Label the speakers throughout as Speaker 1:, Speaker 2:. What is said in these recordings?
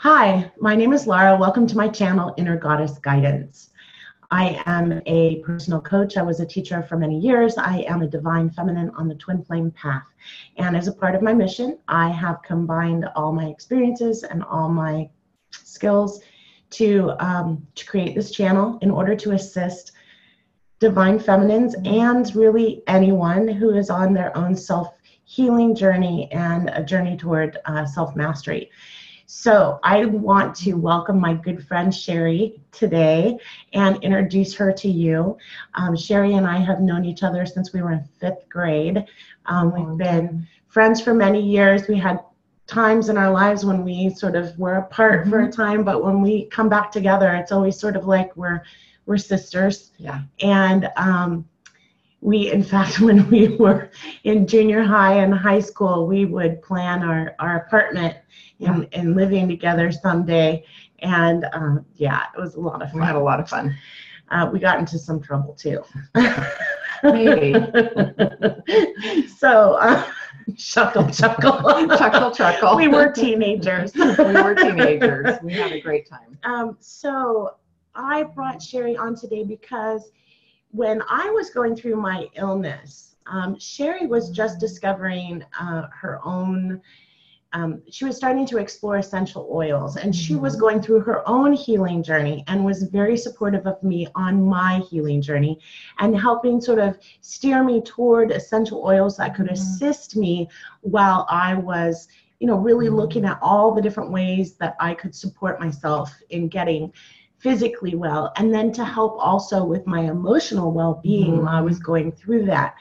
Speaker 1: Hi, my name is Lara. Welcome to my channel, Inner Goddess Guidance. I am a personal coach. I was a teacher for many years. I am a divine feminine on the twin flame path. And as a part of my mission, I have combined all my experiences and all my skills to create this channel in order to assist divine feminines and really anyone who is on their own self-healing journey and a journey toward self-mastery. So I want to welcome my good friend Shari today and introduce her to you. Shari and I have known each other since we were in 5th grade. We've been friends for many years. We had times in our lives when we sort of were apart for a time, but when we come back together, it's always sort of like we're sisters.
Speaker 2: Yeah.
Speaker 1: And we, in fact, when we were in junior high and high school, we would plan our apartment and living together someday. And yeah, it was a lot of fun.
Speaker 2: We had a lot of fun.
Speaker 1: We got into some trouble too.
Speaker 2: Maybe.
Speaker 1: So, chuckle.
Speaker 2: Chuckle.
Speaker 1: We were teenagers.
Speaker 2: We were teenagers. We had a great time.
Speaker 1: So I brought Shari on today because when I was going through my illness, Shari was just discovering her own, she was starting to explore essential oils, and she was going through her own healing journey and was very supportive of me on my healing journey and helping sort of steer me toward essential oils that could assist me while I was, you know, really looking at all the different ways that I could support myself in getting physically well, and then to help also with my emotional well-being while I was going through that.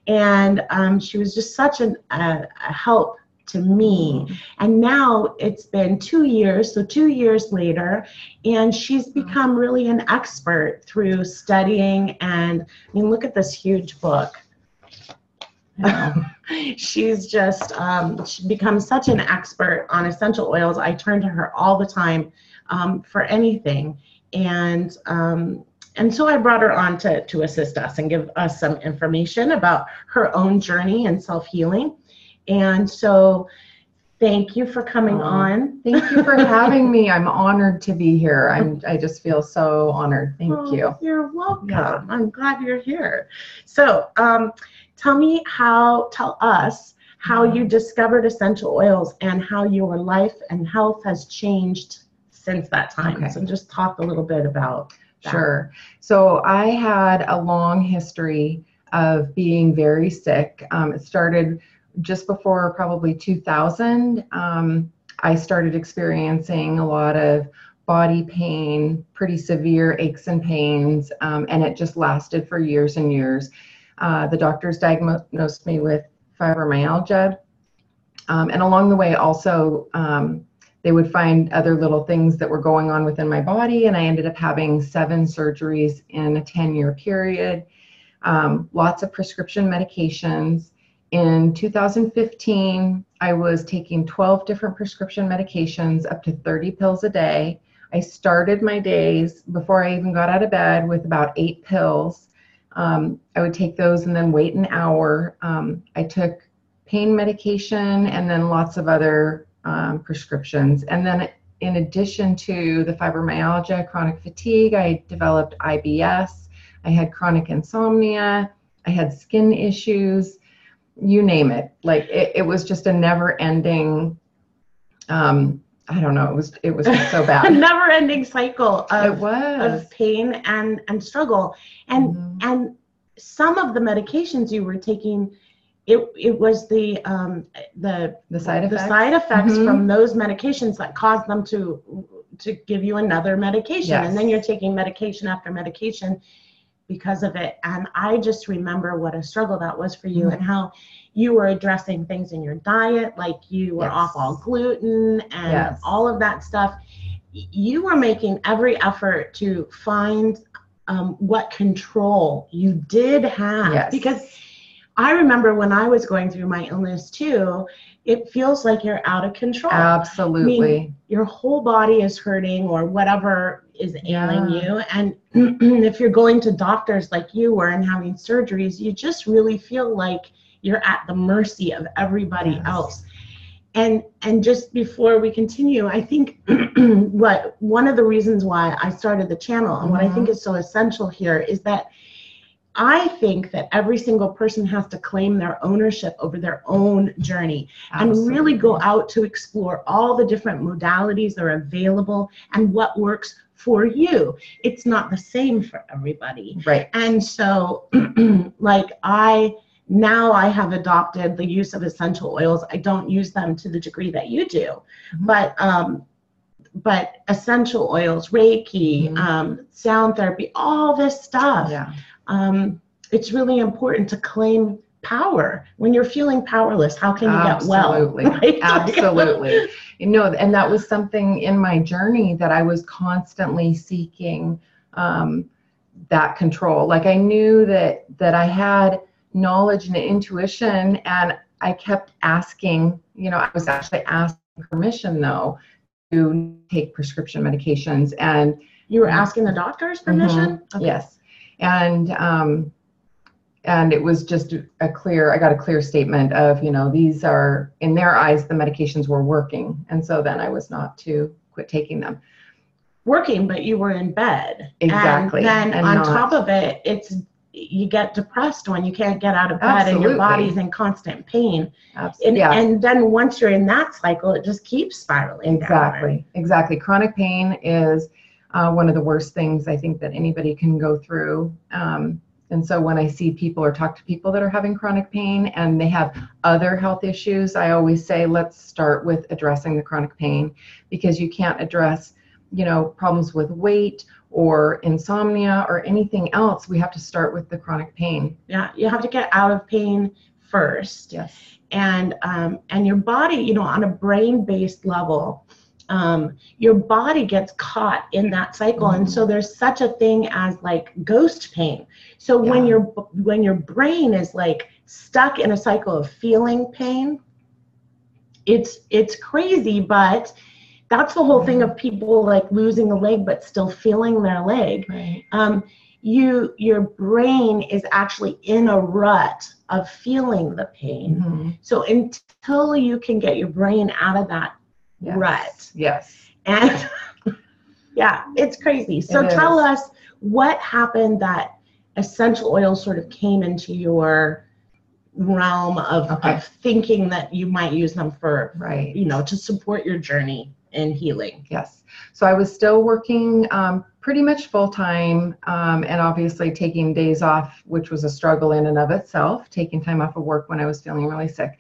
Speaker 1: And she was just such a help to me. And now it's been 2 years, so 2 years later, and she's become really an expert through studying. And I mean, look at this huge book. She's just she's become such an expert on essential oils. I turn to her all the time for anything. And so I brought her on to assist us and give us some information about her own journey and self-healing. And so thank you for coming on.
Speaker 2: Thank you for having me. I'm honored to be here. I just feel so honored. Thank you.
Speaker 1: You're welcome. Yeah. I'm glad you're here. So tell us how you discovered essential oils and how your life and health has changed since that time. Okay. So just talk a little bit about that. Sure.
Speaker 2: So I had a long history of being very sick. It started just before probably 2000. I started experiencing a lot of body pain, pretty severe aches and pains, and it just lasted for years and years. The doctors diagnosed me with fibromyalgia, and along the way also they would find other little things that were going on within my body, and I ended up having 7 surgeries in a 10-year period, lots of prescription medications. In 2015, I was taking 12 different prescription medications, up to 30 pills a day. I started my days before I even got out of bed with about 8 pills. I would take those and then wait an hour. I took pain medication and then lots of other prescriptions. And then in addition to the fibromyalgia, chronic fatigue, I developed IBS. I had chronic insomnia. I had skin issues. You name it. Like it was just a never-ending. I don't know. It was just so bad.
Speaker 1: A never-ending cycle
Speaker 2: of
Speaker 1: pain and struggle. And some of the medications you were taking, it was the
Speaker 2: side effects,
Speaker 1: from those medications that caused them to give you another medication.
Speaker 2: Yes.
Speaker 1: And then you're taking medication after medication because of it. And I just remember what a struggle that was for you and how you were addressing things in your diet, like you were off all gluten and all of that stuff. You were making every effort to find what control you did have. Because I remember when I was going through my illness too, it feels like you're out of control.
Speaker 2: Absolutely.
Speaker 1: I mean, your whole body is hurting or whatever is ailing you. And if you're going to doctors like you were and having surgeries, you just really feel like you're at the mercy of everybody else. And just before we continue, I think one of the reasons why I started the channel and what I think is so essential here is that I think that every single person has to claim their ownership over their own journey. Absolutely. And really go out to explore all the different modalities that are available and what works for you. It's not the same for everybody.
Speaker 2: Right.
Speaker 1: And so like now I have adopted the use of essential oils. I don't use them to the degree that you do, but essential oils, Reiki, sound therapy, all this stuff.
Speaker 2: Yeah.
Speaker 1: It's really important to claim power. When you're feeling powerless, how can you get well?
Speaker 2: Absolutely. Right? Absolutely. And that was something in my journey that I was constantly seeking that control. Like I knew that I had knowledge and intuition, and I kept asking, I was actually asking permission though to take prescription medications. And
Speaker 1: you were asking the doctor's permission?
Speaker 2: Okay. Yes. And it was just I got a clear statement of, these are, in their eyes, the medications were working. And so then I was not to quit taking them.
Speaker 1: Working, but you were in bed.
Speaker 2: Exactly.
Speaker 1: And then on top of it, you get depressed when you can't get out of bed and your body's in constant pain. Absolutely. And then once you're in that cycle, it just keeps spiraling.
Speaker 2: Exactly.
Speaker 1: Down.
Speaker 2: Exactly. Chronic pain is one of the worst things I think that anybody can go through. And so when I see people or talk to people that are having chronic pain and they have other health issues, I always say, let's start with addressing the chronic pain, because you can't address, problems with weight or insomnia or anything else. We have to start with the chronic pain.
Speaker 1: Yeah, you have to get out of pain first.
Speaker 2: Yes.
Speaker 1: And your body, on a brain-based level, your body gets caught in that cycle. And so there's such a thing as like ghost pain. So when your brain is like stuck in a cycle of feeling pain, it's crazy, but that's the whole thing of people like losing a leg but still feeling their leg.
Speaker 2: Right.
Speaker 1: Your brain is actually in a rut of feeling the pain. So until you can get your brain out of that rut.
Speaker 2: Yes.
Speaker 1: And yeah, it's crazy. So tell us what happened that essential oils sort of came into your realm of thinking that you might use them for, to support your journey in healing.
Speaker 2: Yes. So I was still working pretty much full time, and obviously taking days off, which was a struggle in and of itself, taking time off of work when I was feeling really sick.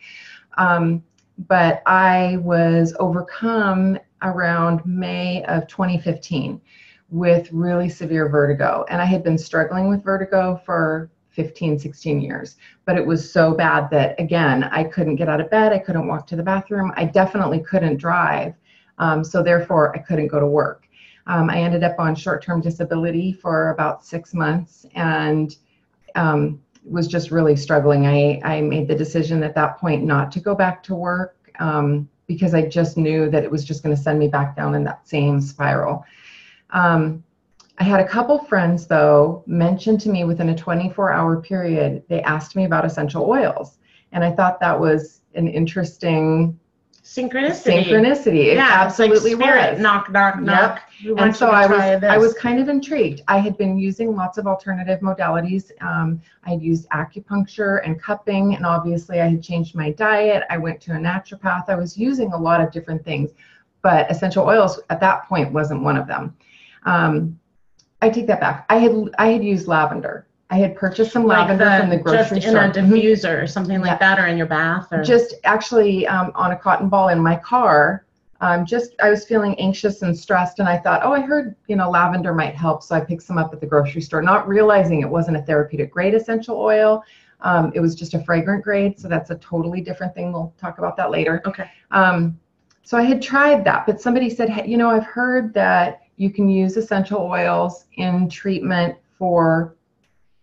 Speaker 2: But I was overcome around May of 2015 with really severe vertigo. And I had been struggling with vertigo for 15, 16 years. But it was so bad that, again, I couldn't get out of bed. I couldn't walk to the bathroom. I definitely couldn't drive. So therefore, I couldn't go to work. I ended up on short-term disability for about 6 months and was just really struggling. I made the decision at that point not to go back to work because I just knew that it was just going to send me back down in that same spiral. I had a couple friends, though, mention to me within a 24-hour period, they asked me about essential oils. And I thought that was an interesting synchronicity. It absolutely
Speaker 1: it's like spirit,
Speaker 2: was.
Speaker 1: Knock, knock, knock.
Speaker 2: And so I was kind of intrigued. I had been using lots of alternative modalities. I had used acupuncture and cupping, and obviously I had changed my diet. I went to a naturopath. I was using a lot of different things, but essential oils at that point wasn't one of them. I take that back. I had used lavender. I had purchased some lavender from the grocery store.
Speaker 1: Just in a diffuser or something like that, or in your bath? Or?
Speaker 2: Just actually on a cotton ball in my car. I was feeling anxious and stressed, and I thought, I heard, lavender might help. So I picked some up at the grocery store, not realizing it wasn't a therapeutic grade essential oil. It was just a fragrant grade. So that's a totally different thing. We'll talk about that later.
Speaker 1: Okay.
Speaker 2: So I had tried that, but somebody said, hey, I've heard that you can use essential oils in treatment for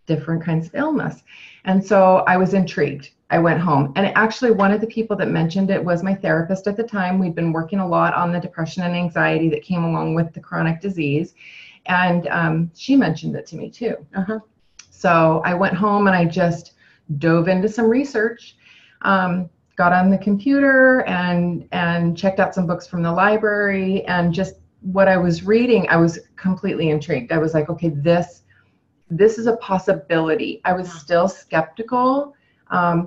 Speaker 2: different kinds of illness. And so I was intrigued. I went home, and actually one of the people that mentioned it was my therapist at the time. We'd been working a lot on the depression and anxiety that came along with the chronic disease. And she mentioned it to me too. So I went home and I just dove into some research. got on the computer and checked out some books from the library, and just what I was reading, I was completely intrigued. I was like, okay, this is a possibility. I was still skeptical,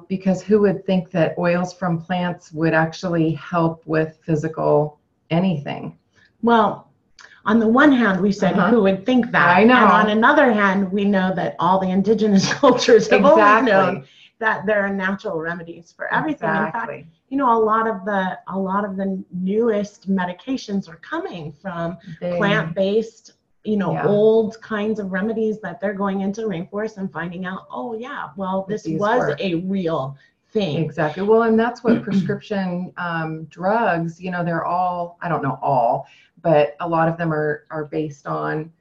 Speaker 2: because who would think that oils from plants would actually help with physical anything?
Speaker 1: Well, on the one hand, we said, who would think that?
Speaker 2: I know.
Speaker 1: And on another hand, we know that all the indigenous cultures have always known that there are natural remedies for everything.
Speaker 2: Exactly.
Speaker 1: In fact, you know, a lot of the newest medications are coming from plant-based, you know, old kinds of remedies that they're going into the rainforest and finding out, oh yeah, well, this was a real thing.
Speaker 2: Exactly. Well, and that's what prescription drugs, you know, they're all, I don't know all, but a lot of them are based on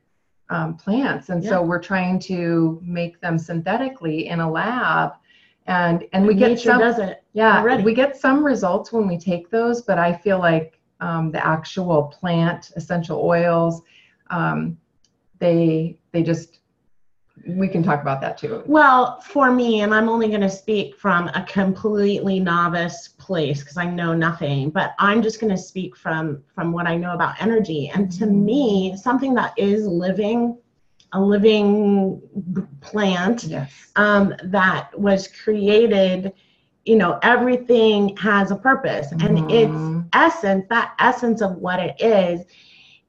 Speaker 2: plants. And so we're trying to make them synthetically in a lab. And we get some,
Speaker 1: does it
Speaker 2: we get some results when we take those, but I feel like the actual plant essential oils, they just, we can talk about that too.
Speaker 1: Well, for me, and I'm only going to speak from a completely novice place because I know nothing, but I'm just going to speak from what I know about energy. And to me, something that is a living plant, that was created, you know, everything has a purpose, and its essence, that essence of what it is,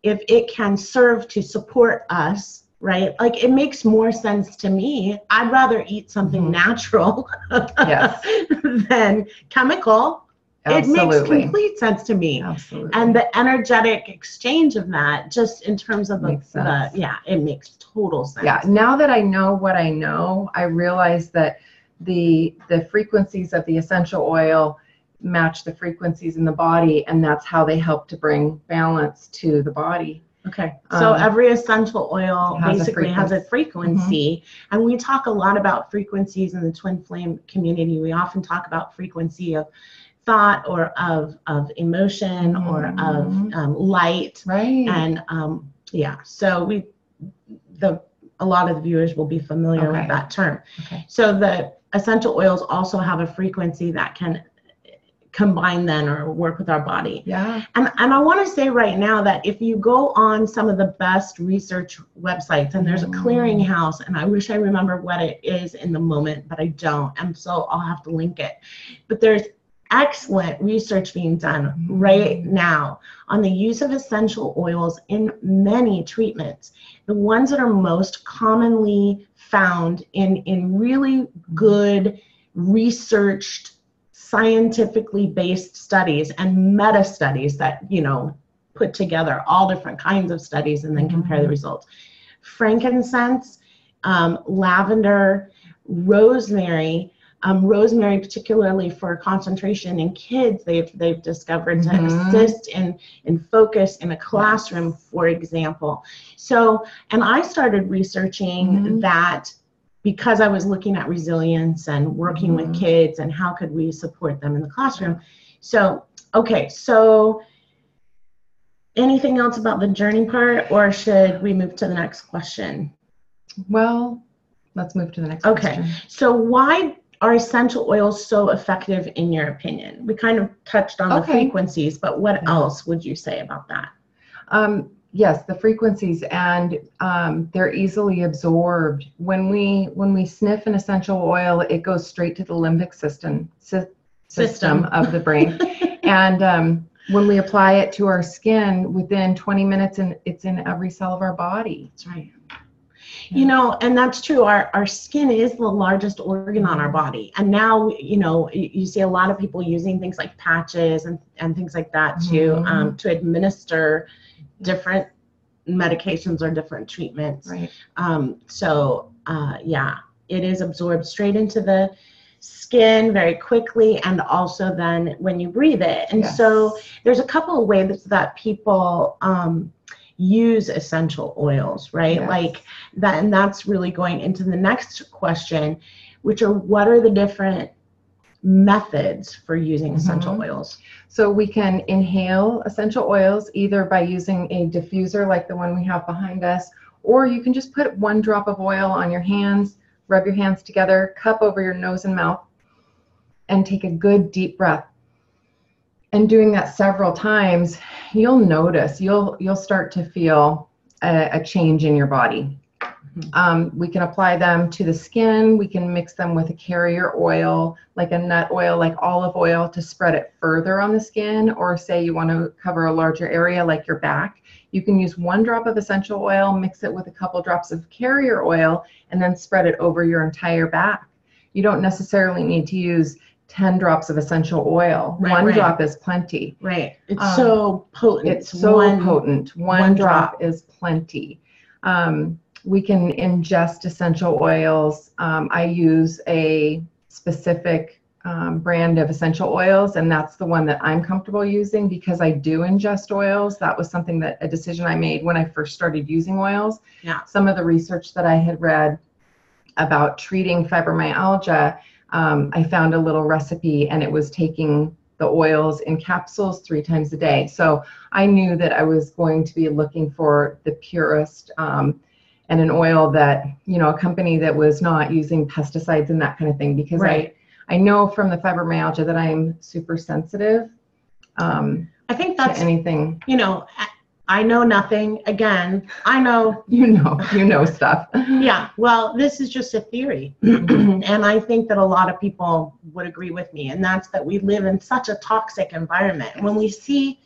Speaker 1: if it can serve to support us, right? Like, it makes more sense to me. I'd rather eat something natural than chemical. Absolutely. It makes complete sense to me.
Speaker 2: Absolutely.
Speaker 1: And the energetic exchange of that, just in terms of it makes total sense.
Speaker 2: Yeah. Now that I know what I know, I realize that the frequencies of the essential oil match the frequencies in the body, and that's how they help to bring balance to the body.
Speaker 1: Okay, so every essential oil basically has a frequency, and we talk a lot about frequencies in the twin flame community. We often talk about frequency of thought, or of emotion, or of light,
Speaker 2: right?
Speaker 1: And so a lot of the viewers will be familiar with that term. Okay. So the essential oils also have a frequency that can combine then or work with our body.
Speaker 2: Yeah.
Speaker 1: And I want to say right now that if you go on some of the best research websites, and there's a clearinghouse, and I wish I remember what it is in the moment, but I don't, and so I'll have to link it. But there's excellent research being done right now on the use of essential oils in many treatments. The ones that are most commonly found in really good researched, scientifically based studies and meta studies that, you know, put together all different kinds of studies and then compare the results. Frankincense, lavender, rosemary, particularly for concentration in kids, they've discovered to assist in focus in a classroom, for example. So, and I started researching that because I was looking at resilience and working with kids and how could we support them in the classroom. So, okay, so anything else about the journey part, or should we move to the next question?
Speaker 2: Well, let's move to the next question.
Speaker 1: Okay, so why are essential oils so effective in your opinion? We kind of touched on the frequencies, but what else would you say about that?
Speaker 2: Yes, the frequencies, and they're easily absorbed. When we sniff an essential oil, it goes straight to the limbic system of the brain. And when we apply it to our skin, within 20 minutes, and it's in every cell of our body.
Speaker 1: That's right. You know, and that's true. Our skin is the largest organ on our body. And now, you know, you see a lot of people using things like patches and things like that to administer different medications or different treatments.
Speaker 2: Right.
Speaker 1: It is absorbed straight into the skin very quickly, and also then when you breathe it. And so there's a couple of ways that people use essential oils, right? Like that, and that's really going into the next question, which are what are the different methods for using essential oils?
Speaker 2: So we can inhale essential oils either by using a diffuser like the one we have behind us, or you can just put 1 drop of oil on your hands, rub your hands together, cup over your nose and mouth, and take a good deep breath. And doing that several times, you'll notice, you'll start to feel a change in your body. We can apply them to the skin. We can mix them with a carrier oil, like a nut oil, like olive oil, to spread it further on the skin. Or say you want to cover a larger area like your back. You can use 1 drop of essential oil, mix it with a couple drops of carrier oil, and then spread it over your entire back. You don't necessarily need to use 10 drops of essential oil. One drop is plenty.
Speaker 1: Right. It's so potent.
Speaker 2: It's so potent. One drop is plenty. We can ingest essential oils. I use a specific brand of essential oils, and that's the one that I'm comfortable using because I do ingest oils. That was something that a decision I made when I first started using oils.
Speaker 1: Yeah.
Speaker 2: Some of the research that I had read about treating fibromyalgia, I found a little recipe, and it was taking the oils in capsules 3 times a day. So I knew that I was going to be looking for the purest and an oil that, a company that was not using pesticides and that kind of thing, because I know from the fibromyalgia that I'm super sensitive
Speaker 1: I think that's
Speaker 2: to anything.
Speaker 1: I know nothing. Again, I know.
Speaker 2: You know stuff.
Speaker 1: Yeah, well, this is just a theory. And I think that a lot of people would agree with me, and that's that we live in such a toxic environment. When we see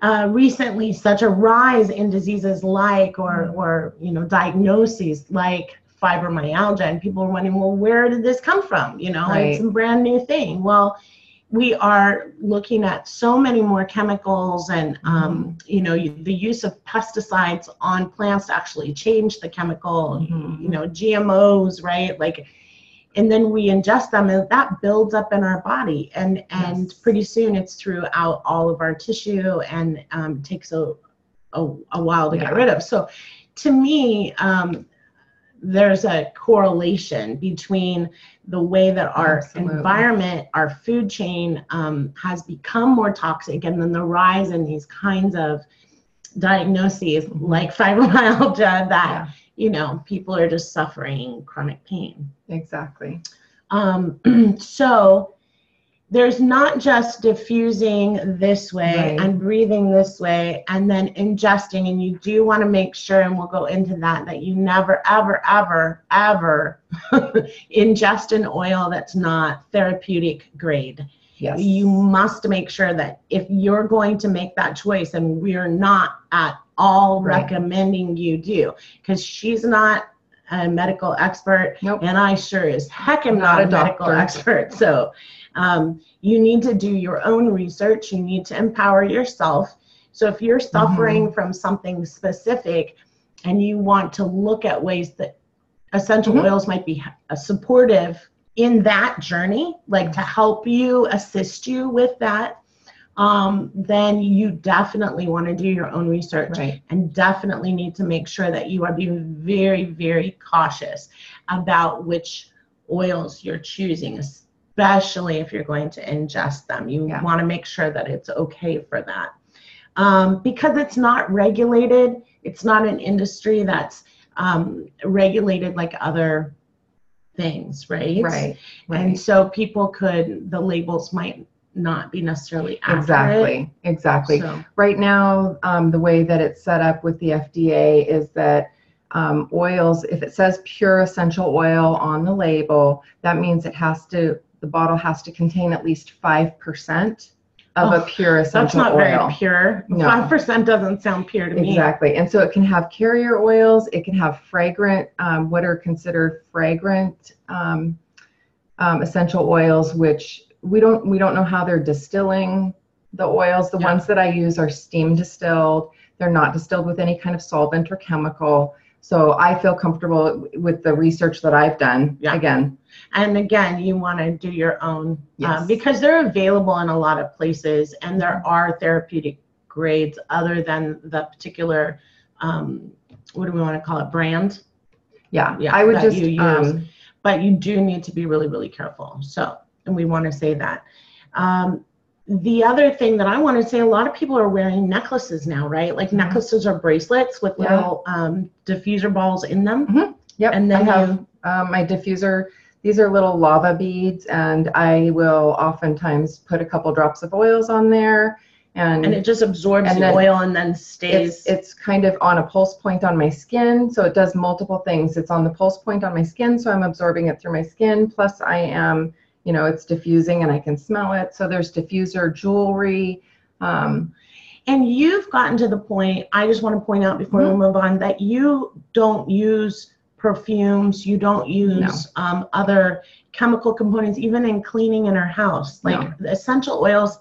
Speaker 1: recently such a rise in diseases like, or diagnoses like fibromyalgia, and people are wondering, well, where did this come from? It's a brand new thing. Well, we are looking at so many more chemicals, and the use of pesticides on plants to actually change the chemical, GMOs, right? And then we ingest them, and that builds up in our body, and pretty soon it's throughout all of our tissue, and takes a while to get rid of. So to me, there's a correlation between the way that our environment, our food chain has become more toxic, and then the rise in these kinds of diagnoses like fibromyalgia that people are just suffering chronic pain.
Speaker 2: Exactly.
Speaker 1: So there's not just diffusing this way and breathing this way and then ingesting, and you do want to make sure, and we'll go into that you never, ever, ever, ever ingest an oil that's not therapeutic grade.
Speaker 2: Yes.
Speaker 1: You must make sure that if you're going to make that choice, and we're not at all recommending you do, because she's not a medical expert, and I sure as heck am not a medical expert. So you need to do your own research. You need to empower yourself. So if you're suffering from something specific, and you want to look at ways that essential oils might be supportive in that journey, like to help you, assist you with that, then you definitely want to do your own research, and definitely need to make sure that you are being very, very cautious about which oils you're choosing, especially if you're going to ingest them. You want to make sure that it's okay for that, because it's not regulated. It's not an industry that's regulated like other things, right? And so the labels might not be necessarily accurate.
Speaker 2: Exactly. So, right now, the way that it's set up with the FDA is that oils, if it says pure essential oil on the label, that means the bottle has to contain at least 5% of a pure essential oil.
Speaker 1: That's not very pure. No. 5% doesn't sound pure to me.
Speaker 2: Exactly. And so it can have carrier oils, it can have fragrant, what are considered fragrant essential oils, which we don't know how they're distilling the oils. The ones that I use are steam distilled. They're not distilled with any kind of solvent or chemical. So I feel comfortable with the research that I've done.
Speaker 1: And again, you want to do your own, because they're available in a lot of places, and there are therapeutic grades other than the particular, what do we want to call it, brand?
Speaker 2: I would just
Speaker 1: use. But you do need to be really, really careful. So, and we want to say that. The other thing that I want to say, a lot of people are wearing necklaces now, right? Like necklaces or bracelets with little diffuser balls in them.
Speaker 2: And then I have my diffuser. these are little lava beads, and I will oftentimes put a couple drops of oils on there.
Speaker 1: And it just absorbs
Speaker 2: and
Speaker 1: the oil and then stays.
Speaker 2: It's kind of on a pulse point on my skin, so it does multiple things. It's on the pulse point on my skin, so I'm absorbing it through my skin. Plus I am, it's diffusing and I can smell it. So there's diffuser jewelry.
Speaker 1: And you've gotten to the point, I just want to point out before we move on, that you don't use perfumes, you don't use other chemical components, even in cleaning in her house. Like the essential oils,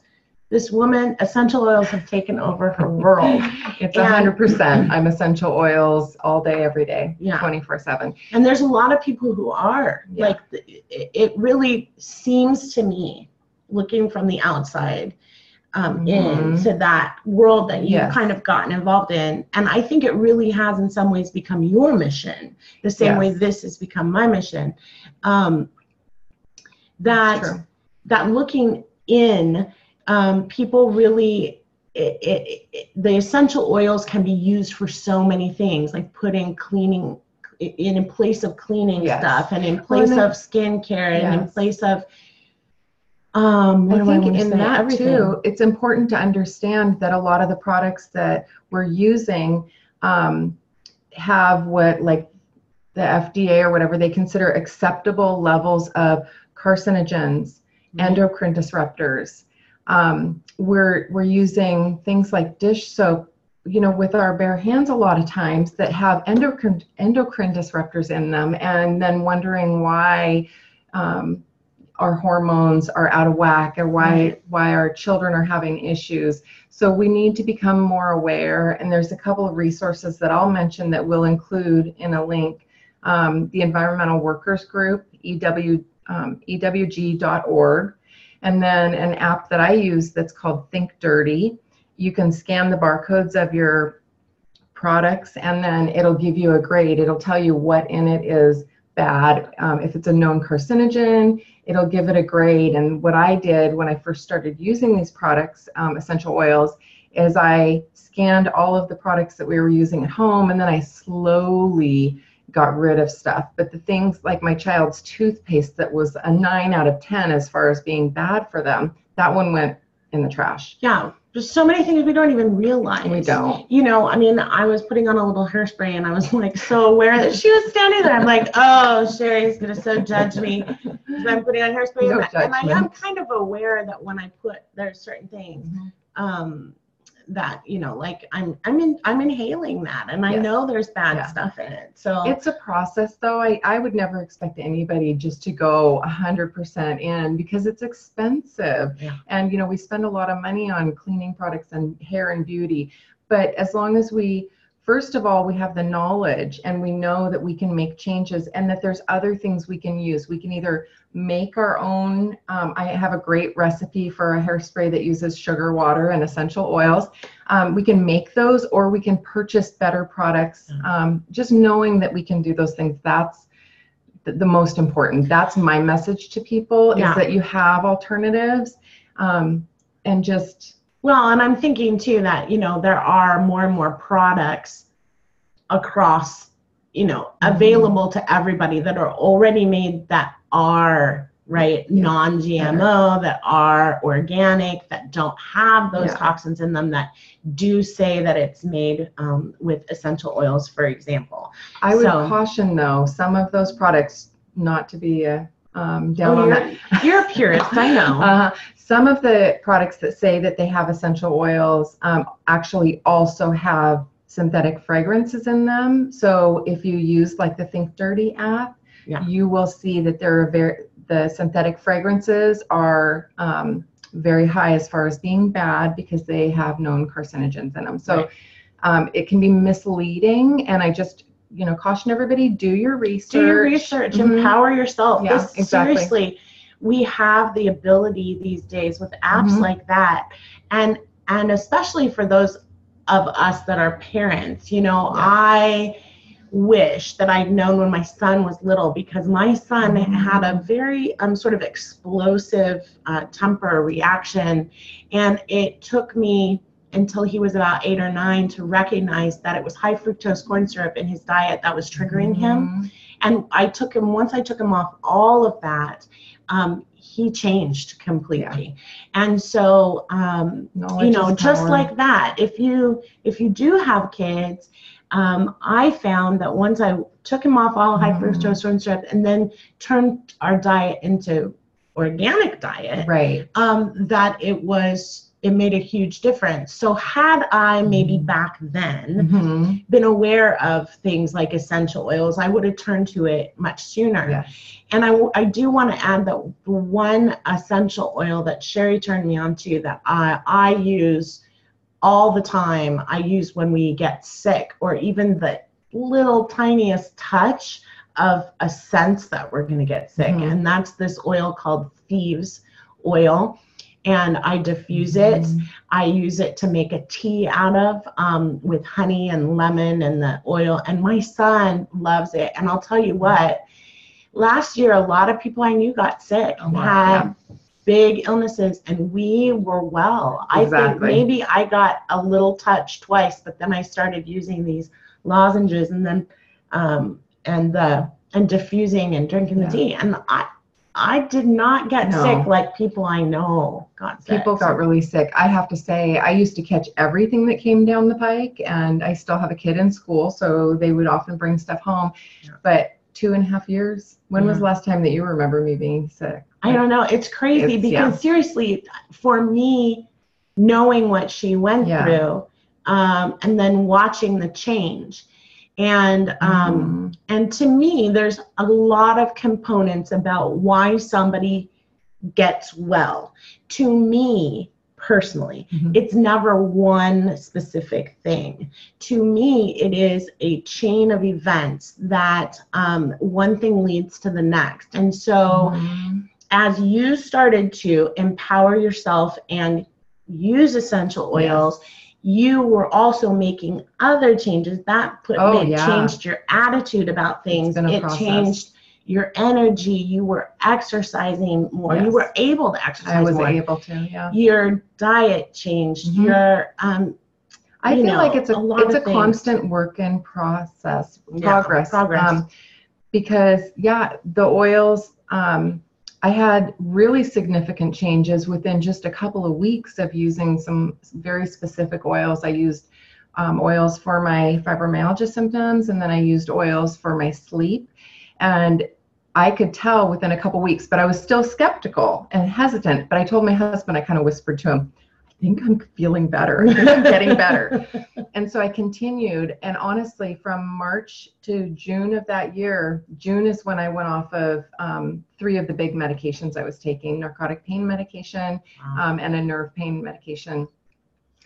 Speaker 1: this woman, essential oils have taken over her world.
Speaker 2: It's 100%. I'm essential oils all day, every day, 24/7.
Speaker 1: And there's a lot of people who are. Like, it really seems to me, looking from the outside, into that world that you've kind of gotten involved in. And I think it really has in some ways become your mission, the same way this has become my mission. That looking in, people really, the essential oils can be used for so many things, like putting cleaning in place of cleaning stuff, and in place of skincare, and in place of
Speaker 2: I think in that too, it's important to understand that a lot of the products that we're using have what, like the FDA or whatever, they consider acceptable levels of carcinogens, endocrine disruptors. We're using things like dish soap, with our bare hands a lot of times, that have endocrine disruptors in them, and then wondering why our hormones are out of whack, or why our children are having issues. So we need to become more aware, and there's a couple of resources that I'll mention that we'll include in a link. The Environmental Workers Group, EWG.org, and then an app that I use that's called Think Dirty. You can scan the barcodes of your products, and then it'll give you a grade. It'll tell you what in it is bad. If it's a known carcinogen, it'll give it a grade. And what I did when I first started using these products, essential oils, is I scanned all of the products that we were using at home, and then I slowly got rid of stuff. But the things like my child's toothpaste that was a 9 out of 10 as far as being bad for them, that one went in the trash.
Speaker 1: Yeah, there's so many things we don't even realize.
Speaker 2: We don't.
Speaker 1: I was putting on a little hairspray, and I was like so aware that she was standing there. I'm like, oh, Shari's gonna so judge me because I'm putting on hairspray. And I am kind of aware that when I there's certain things that like I'm inhaling that, and I know there's bad stuff in it. So
Speaker 2: it's a process, though. I would never expect anybody just to go 100% in, because it's expensive, and we spend a lot of money on cleaning products and hair and beauty. But as long as first of all, we have the knowledge, and we know that we can make changes, and that there's other things we can use. We can either make our own. I have a great recipe for a hairspray that uses sugar water and essential oils. We can make those, or we can purchase better products. Just knowing that we can do those things, that's the most important. That's my message to people, is that you have alternatives, and just...
Speaker 1: Well, and I'm thinking too that, there are more and more products across, available to everybody that are already made, that are non-GMO, that are organic, that don't have those toxins in them, that do say that it's made with essential oils, for example.
Speaker 2: I would caution, though, some of those products, not to be down on that.
Speaker 1: You're a purist, I know.
Speaker 2: Some of the products that say that they have essential oils actually also have synthetic fragrances in them. So if you use like the Think Dirty app, you will see that the synthetic fragrances are very high as far as being bad, because they have known carcinogens in them. So it can be misleading, and I just caution everybody, do your research.
Speaker 1: Do your research, empower yourself.
Speaker 2: Yeah, exactly.
Speaker 1: Seriously, we have the ability these days with apps like that, and especially for those of us that are parents, I wish that I'd known when my son was little, because my son had a very sort of explosive temper reaction, and it took me until he was about 8 or 9 to recognize that it was high fructose corn syrup in his diet that was triggering him. And once I took him off all of that, he changed completely. Yeah. And so, just like that, if you do have kids, I found that once I took him off all high fructose corn syrup and then turned our diet into organic diet,
Speaker 2: right,
Speaker 1: that it made a huge difference. So had I maybe back then been aware of things like essential oils, I would have turned to it much sooner. Yes. And I do want to add that the one essential oil that Shari turned me on to that I use all the time, I use when we get sick, or even the little tiniest touch of a sense that we're going to get sick. And that's this oil called thieves oil. And I diffuse it. I use it to make a tea out of with honey and lemon and the oil. And my son loves it. And I'll tell you what, last year, a lot of people I knew got sick and had big illnesses, and we were well. Exactly. I think maybe I got a little touch twice, but then I started using these lozenges and then and diffusing and drinking the tea. And I did not get sick like people I know got sick.
Speaker 2: People got really sick. I have to say, I used to catch everything that came down the pike, and I still have a kid in school, so they would often bring stuff home. Yeah. But 2.5 years, when was the last time that you remember me being sick?
Speaker 1: I don't know. It's crazy because seriously, for me, knowing what she went through, and then watching the change. And to me, there's a lot of components about why somebody gets well. To me, personally, it's never one specific thing. To me, it is a chain of events that one thing leads to the next. And so as you started to empower yourself and use essential oils, you were also making other changes that changed your attitude about things. It changed your energy. You were exercising more. You were able to exercise more.
Speaker 2: I was able to,
Speaker 1: Your diet changed. Your
Speaker 2: I feel like it's a constant work in progress. Because the oils, I had really significant changes within just a couple of weeks of using some very specific oils. I used oils for my fibromyalgia symptoms, and then I used oils for my sleep. And I could tell within a couple of weeks, but I was still skeptical and hesitant. But I told my husband, I kind of whispered to him, I think I'm feeling better. I think I'm getting better. And so I continued. And honestly, from March to June of that year, June is when I went off of 3 of the big medications I was taking: narcotic pain medication, and a nerve pain medication,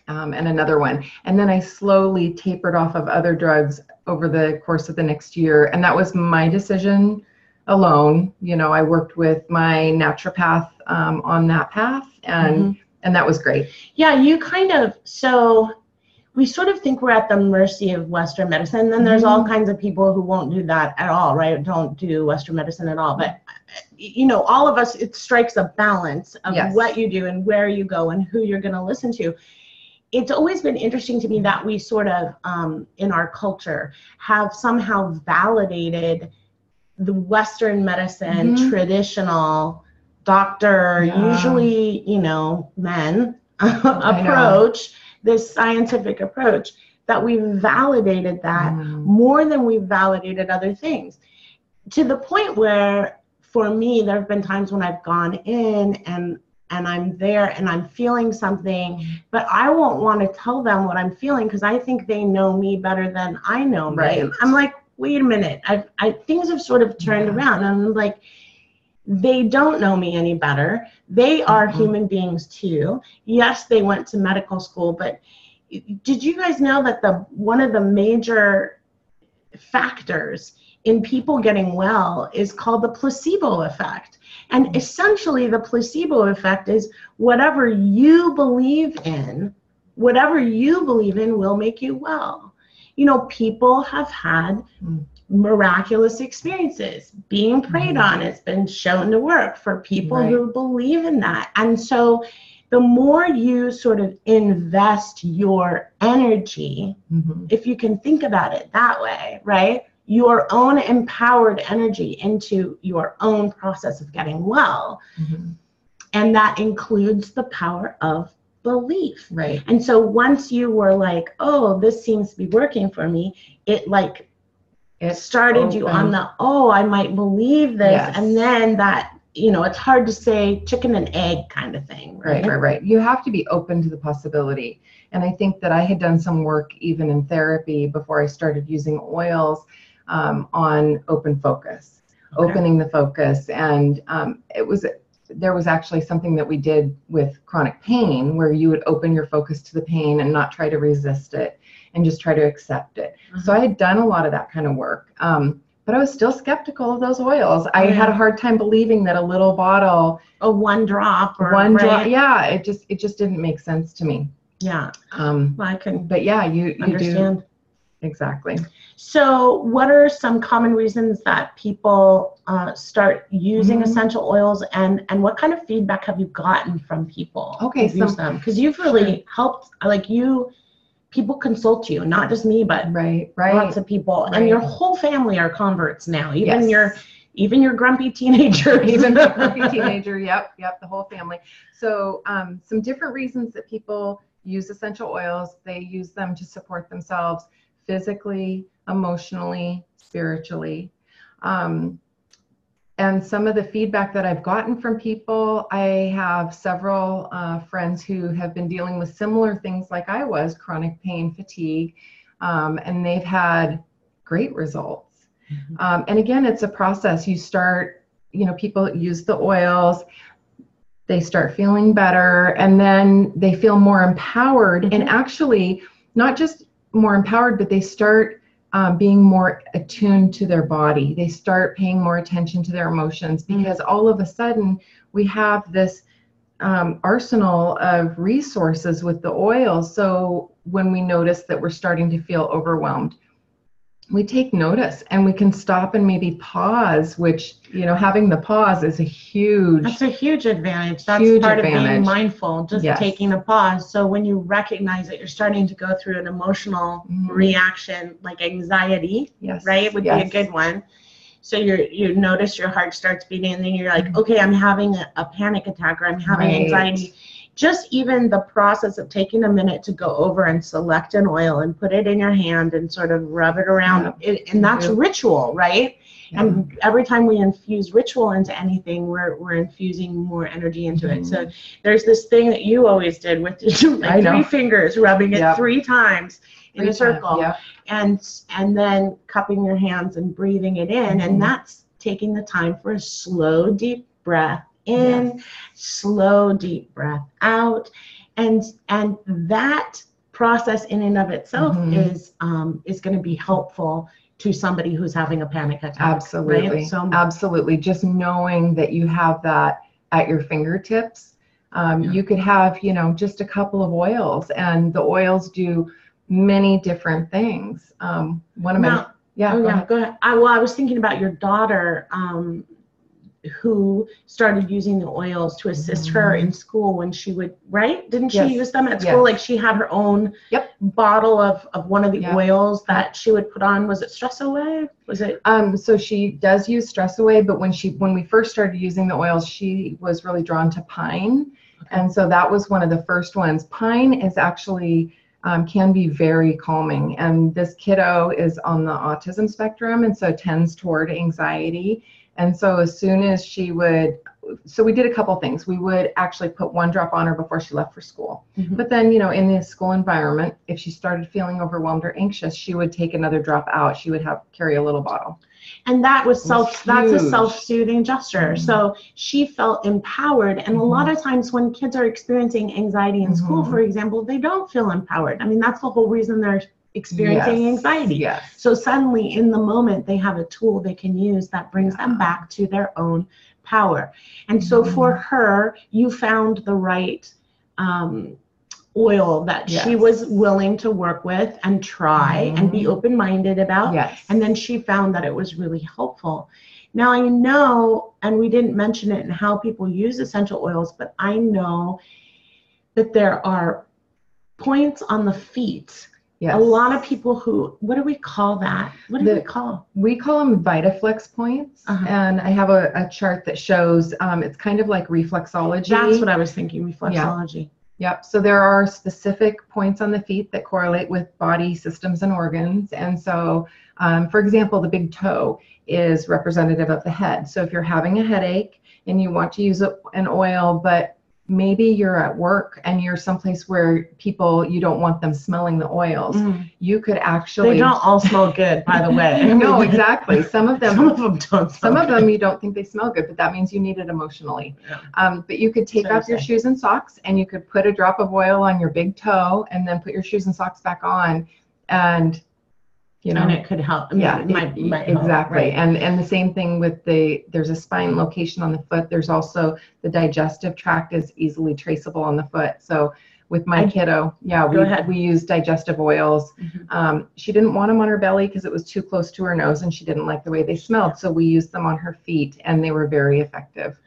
Speaker 2: and another one. And then I slowly tapered off of other drugs over the course of the next year. And that was my decision alone. I worked with my naturopath on that path, and that was great.
Speaker 1: Yeah, so we sort of think we're at the mercy of Western medicine. And then there's all kinds of people who won't do that at all, right? Don't do Western medicine at all. But, all of us, it strikes a balance of what you do and where you go and who you're going to listen to. It's always been interesting to me that we sort of, in our culture, have somehow validated the Western medicine, traditional doctor, usually, men, approach, this scientific approach, that we've validated that more than we've validated other things. To the point where, for me, there have been times when I've gone in and I'm there and I'm feeling something, but I won't want to tell them what I'm feeling because I think they know me better than I know me. Right. I'm like, wait a minute, things have sort of turned around, and I'm like, they don't know me any better. They are human beings too. Yes, they went to medical school, but did you guys know that one of the major factors in people getting well is called the placebo effect? And essentially the placebo effect is whatever you believe in will make you well. People have had miraculous experiences. Being prayed on, it's been shown to work for people who believe in that. And so the more you sort of invest your energy, if you can think about it that way, right? your own empowered energy into your own process of getting well.
Speaker 2: Mm-hmm.
Speaker 1: And that includes the power of belief.
Speaker 2: Right.
Speaker 1: And so once you were like, oh, this seems to be working for me, it started you on the, oh, I might believe this.
Speaker 2: Yes.
Speaker 1: And then that, it's hard to say chicken and egg kind of thing.
Speaker 2: Right. You have to be open to the possibility. And I think that I had done some work even in therapy before I started using oils on open focus, opening the focus. And there was actually something that we did with chronic pain where you would open your focus to the pain and not try to resist it and just try to accept it. So I had done a lot of that kind of work. But I was still skeptical of those oils. I had a hard time believing that a little bottle,
Speaker 1: one drop,
Speaker 2: yeah, it just didn't make sense to me.
Speaker 1: Yeah. I can.
Speaker 2: But yeah, you
Speaker 1: understand.
Speaker 2: Do. Exactly.
Speaker 1: So what are some common reasons that people start using essential oils, and what kind of feedback have you gotten from people who use them? Because you've really helped, people consult you, not just me, but lots of people, and your whole family are converts now, even your grumpy teenager.
Speaker 2: Even the grumpy teenager, yep, the whole family. So some different reasons that people use essential oils. They use them to support themselves physically, emotionally, spiritually. And some of the feedback that I've gotten from people, I have several friends who have been dealing with similar things like I was, chronic pain, fatigue, and they've had great results. And again, it's a process. You start, people use the oils, they start feeling better, and then they feel more empowered, and actually not just more empowered, but they start being more attuned to their body. They start paying more attention to their emotions, because all of a sudden we have this arsenal of resources with the oil. So when we notice that we're starting to feel overwhelmed, we take notice and we can stop and maybe pause, which, having the pause is that's
Speaker 1: a huge advantage. That's part of being mindful, just taking a pause. So when you recognize that you're starting to go through an emotional reaction, like anxiety, would be a good one. So you notice your heart starts beating, and then you're like, okay, I'm having a panic attack, or I'm having anxiety. Just even the process of taking a minute to go over and select an oil and put it in your hand and sort of rub it around, and that's ritual, right? Yeah. And every time we infuse ritual into anything, we're infusing more energy into it. So there's this thing that you always did with 3 fingers, rubbing it 3 times in a circle, and then cupping your hands and breathing it in, and that's taking the time for a slow, deep breath in, slow, deep breath out, and that process in and of itself is going to be helpful to somebody who's having a panic attack.
Speaker 2: Absolutely.
Speaker 1: Right? So,
Speaker 2: absolutely. Just knowing that you have that at your fingertips. You could have, just a couple of oils, and the oils do many different things. Go ahead.
Speaker 1: I was thinking about your daughter, who started using the oils to assist her in school when she would, Didn't she use them at school? Like she had her own bottle of one of the oils that she would put on. Was it Stress Away? Was it?
Speaker 2: So she does use Stress Away, but when we first started using the oils, she was really drawn to pine. And so that was one of the first ones. Pine is actually can be very calming. And this kiddo is on the autism spectrum, and so tends toward anxiety. And so as soon as we did a couple things. We would actually put 1 drop on her before she left for school. But then, in the school environment, if she started feeling overwhelmed or anxious, she would take another drop out. She would carry a little bottle.
Speaker 1: And that's a self-soothing gesture. So she felt empowered. And a lot of times when kids are experiencing anxiety in school, for example, they don't feel empowered. I mean, that's the whole reason they're experiencing anxiety. So suddenly in the moment, they have a tool they can use that brings them back to their own power. And so for her, you found the right oil that she was willing to work with and try and be open-minded about. And then she found that it was really helpful. Now I know, and we didn't mention it in how people use essential oils, but I know that there are points on the feet
Speaker 2: Yes.
Speaker 1: A lot of people who, what do we call that? What do we call?
Speaker 2: We call them VitaFlex points. And I have a chart that shows, it's kind of like reflexology.
Speaker 1: That's what I was thinking, reflexology.
Speaker 2: Yep. So there are specific points on the feet that correlate with body systems and organs. And so, for example, the big toe is representative of the head. So if you're having a headache and you want to use an oil, but maybe you're at work and you're someplace where you don't want them smelling the oils. You could actually.
Speaker 1: They don't all smell good, by the way.
Speaker 2: No, exactly. Some of them
Speaker 1: don't.
Speaker 2: Some of them you don't think they smell good, but that means you need it emotionally. Yeah. But you could take off your shoes and socks, and you could put a drop of oil on your big toe, and then put your shoes and socks back on, and
Speaker 1: and it could help. I mean,
Speaker 2: yeah,
Speaker 1: it might
Speaker 2: exactly.
Speaker 1: Help, right?
Speaker 2: And the same thing with there's a spine location on the foot. There's also the digestive tract is easily traceable on the foot. So with my kiddo, we use digestive oils. She didn't want them on her belly because it was too close to her nose, and she didn't like the way they smelled. So we used them on her feet, and they were very effective.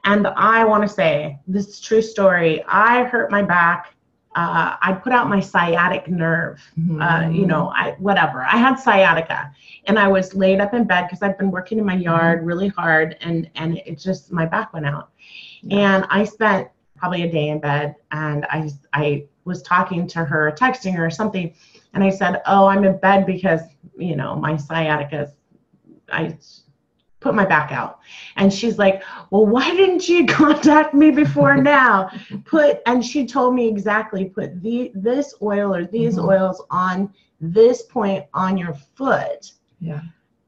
Speaker 1: And I want to say, this is a true story. I hurt my back. I put out my sciatic nerve, whatever. I had sciatica, and I was laid up in bed because I've been working in my yard really hard, and it just, my back went out. And I spent probably a day in bed, and I was talking to her, texting her or something, and I said, oh, I'm in bed because, my sciatica, I put my back out. And she's like, well, why didn't you contact me before now? And she told me exactly, put this oil or these oils on this point on your foot.
Speaker 2: Yeah.